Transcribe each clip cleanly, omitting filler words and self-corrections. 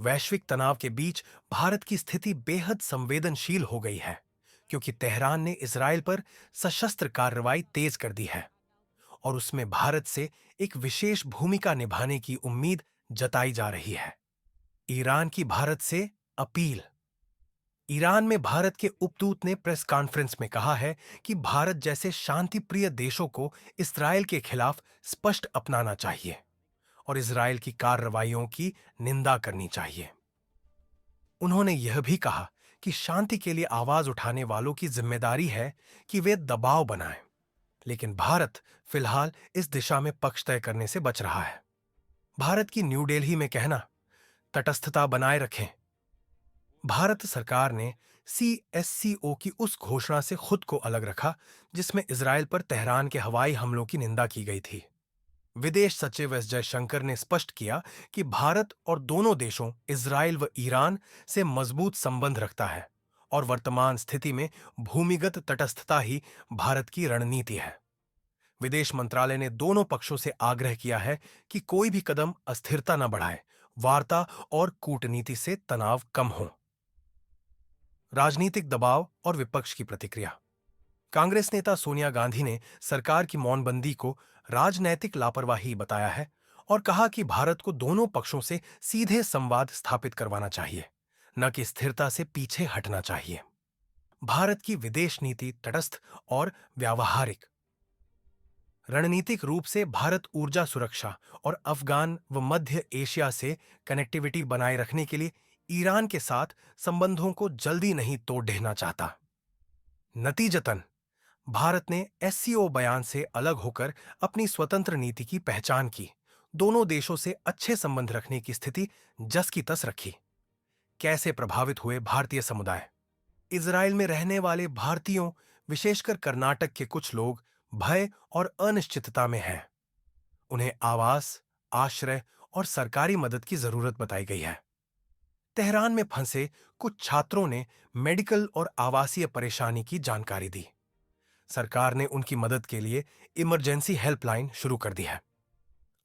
वैश्विक तनाव के बीच भारत की स्थिति बेहद संवेदनशील हो गई है, क्योंकि तेहरान ने इजरायल पर सशस्त्र कार्रवाई तेज कर दी है और उसमें भारत से एक विशेष भूमिका निभाने की उम्मीद जताई जा रही है। ईरान की भारत से अपील। ईरान में भारत के उपदूत ने प्रेस कॉन्फ्रेंस में कहा है कि भारत जैसे शांतिप्रिय देशों को इस्राएल के खिलाफ स्पष्ट अपनाना चाहिए और इजरायल की कार्रवाइयों की निंदा करनी चाहिए। उन्होंने यह भी कहा कि शांति के लिए आवाज उठाने वालों की जिम्मेदारी है कि वे दबाव बनाएं, लेकिन भारत फिलहाल इस दिशा में पक्ष तय करने से बच रहा है। भारत की न्यू दिल्ली में कहना, तटस्थता बनाए रखें। भारत सरकार ने सीएससीओ की उस घोषणा से खुद को अलग रखा जिसमें इजरायल पर तेहरान के हवाई हमलों की निंदा की गई थी। विदेश सचिव एस जयशंकर ने स्पष्ट किया कि भारत और दोनों देशों इजरायल व ईरान से मजबूत संबंध रखता है और वर्तमान स्थिति में भूमिगत तटस्थता ही भारत की रणनीति है। विदेश मंत्रालय ने दोनों पक्षों से आग्रह किया है कि कोई भी कदम अस्थिरता न बढ़ाए, वार्ता और कूटनीति से तनाव कम हो। राजनीतिक दबाव और विपक्ष की प्रतिक्रिया। कांग्रेस नेता सोनिया गांधी ने सरकार की मौनबंदी को राजनैतिक लापरवाही बताया है और कहा कि भारत को दोनों पक्षों से सीधे संवाद स्थापित करवाना चाहिए, न कि स्थिरता से पीछे हटना चाहिए। भारत की विदेश नीति तटस्थ और व्यावहारिक। रणनीतिक रूप से भारत ऊर्जा सुरक्षा और अफगान व मध्य एशिया से कनेक्टिविटी बनाए रखने के लिए ईरान के साथ संबंधों को जल्दी नहीं तोड़ देना चाहता। नतीजतन भारत ने एससीओ बयान से अलग होकर अपनी स्वतंत्र नीति की पहचान की, दोनों देशों से अच्छे संबंध रखने की स्थिति जस की तस रखी। कैसे प्रभावित हुए भारतीय समुदाय। इजरायल में रहने वाले भारतीयों, विशेषकर कर्नाटक के कुछ लोग भय और अनिश्चितता में हैं। उन्हें आवास, आश्रय और सरकारी मदद की जरूरत बताई गई है। तेहरान में फंसे कुछ छात्रों ने मेडिकल और आवासीय परेशानी की जानकारी दी। सरकार ने उनकी मदद के लिए इमरजेंसी हेल्पलाइन शुरू कर दी है।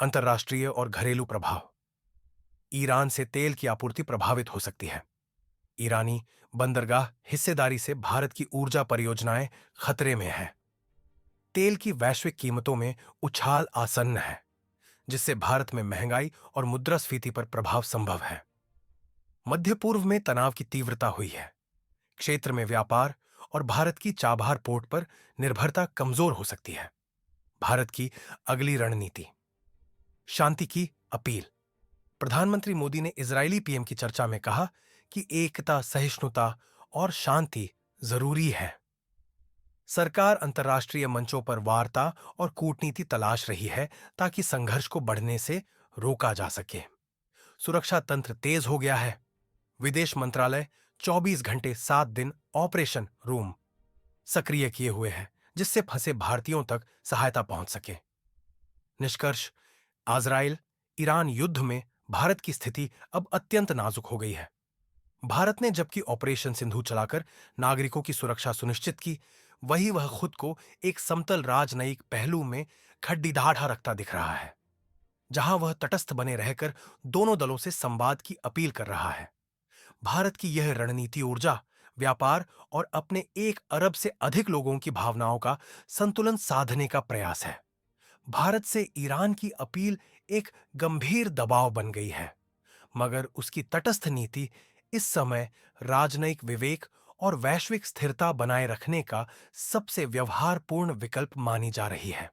अंतर्राष्ट्रीय और घरेलू प्रभाव। ईरान से तेल की आपूर्ति प्रभावित हो सकती है। ईरानी बंदरगाह हिस्सेदारी से भारत की ऊर्जा परियोजनाएं खतरे में हैं। तेल की वैश्विक कीमतों में उछाल आसन्न है, जिससे भारत में महंगाई और मुद्रास्फीति पर प्रभाव संभव है। मध्य पूर्व में तनाव की तीव्रता हुई है। क्षेत्र में व्यापार और भारत की चाबहार पोर्ट पर निर्भरता कमजोर हो सकती है। भारत की अगली रणनीति। शांति की अपील। प्रधानमंत्री मोदी ने इजरायली पीएम की चर्चा में कहा कि एकता, सहिष्णुता और शांति जरूरी है। सरकार अंतर्राष्ट्रीय मंचों पर वार्ता और कूटनीति तलाश रही है ताकि संघर्ष को बढ़ने से रोका जा सके। सुरक्षा तंत्र तेज हो गया है। विदेश मंत्रालय 24 घंटे 7 दिन ऑपरेशन रूम सक्रिय किए हुए है, जिससे फंसे भारतीयों तक सहायता पहुंच सके। निष्कर्ष, इजरायल ईरान युद्ध में भारत की स्थिति अब अत्यंत नाजुक हो गई है। भारत ने जबकि ऑपरेशन सिंधु चलाकर नागरिकों की सुरक्षा सुनिश्चित की, वही वह खुद को एक समतल राजनयिक पहलू में खड्डीदाढ़ा रखता दिख रहा है, जहां वह तटस्थ बने रहकर दोनों दलों से संवाद की अपील कर रहा है। भारत की यह रणनीति ऊर्जा, व्यापार और अपने 1 अरब से अधिक लोगों की भावनाओं का संतुलन साधने का प्रयास है। भारत से ईरान की अपील एक गंभीर दबाव बन गई है, मगर उसकी तटस्थ नीति इस समय राजनयिक विवेक और वैश्विक स्थिरता बनाए रखने का सबसे व्यवहारपूर्ण विकल्प मानी जा रही है।